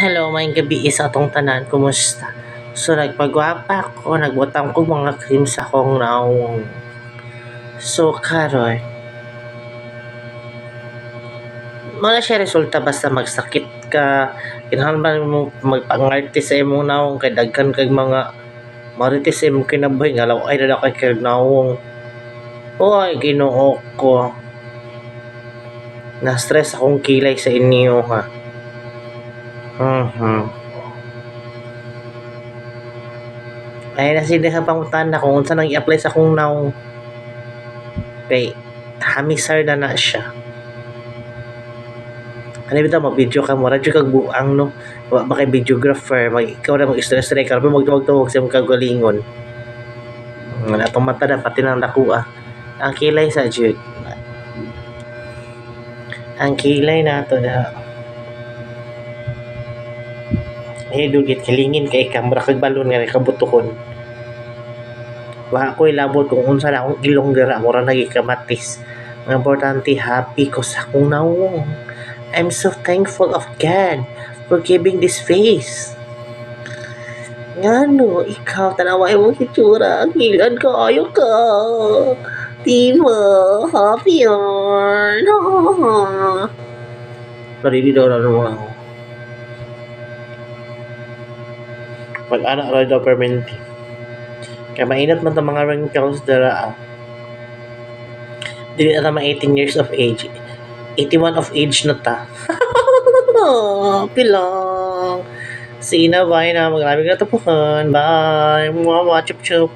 Hello, maayong gabi sa atong tanan, kumusta? So nagpagwapa ako, nagbutang ko mga cream sa akong naong. So karon, mga siya resulta basta magsakit ka, kinahanglan mo magpangarte sa imong naong kay daghan kag mga marites sa imong kinabuhi nga law ay dala kay kag naong. Oy, Ginoo ko. Na-stress akong kilay sa inyo ha. Mhm. Ay nasindi sa pangutana kung unsa nang i-apply sa akong naong. Kay hamisar na siya. Ano bitaw mag-video ka mo, radyo kag buang no. Wa ba kay videographer, ikaw na mag-stress ray karon magtuwag-tuwag sa imong kagalingon. Wala tong mata na pati nang dakua. Ang kilay sa jud. Ang kilay nato na. Dugit kilingin kay kamera kag balon nga kabutuhon. Wa ko ilabot kung unsa na akong ilong dira mura lagi kamatis. Ang importante happy ko sa akong nawong. I'm so thankful of God for giving this face. Ngano, ikaw, tanawa mo hitsura. Ang ilan ka, ayaw ka. Diba? Happy yarn. Narili daw na naman ako. Pag-anak rin daw permanente. Kaya mainat man ito mga wrinkles dara. Dili na naman 18 years of age. 81 of age na ta. Pilang. Sina, bye na. Maraming natapuhan. Bye. Mama, chup chup.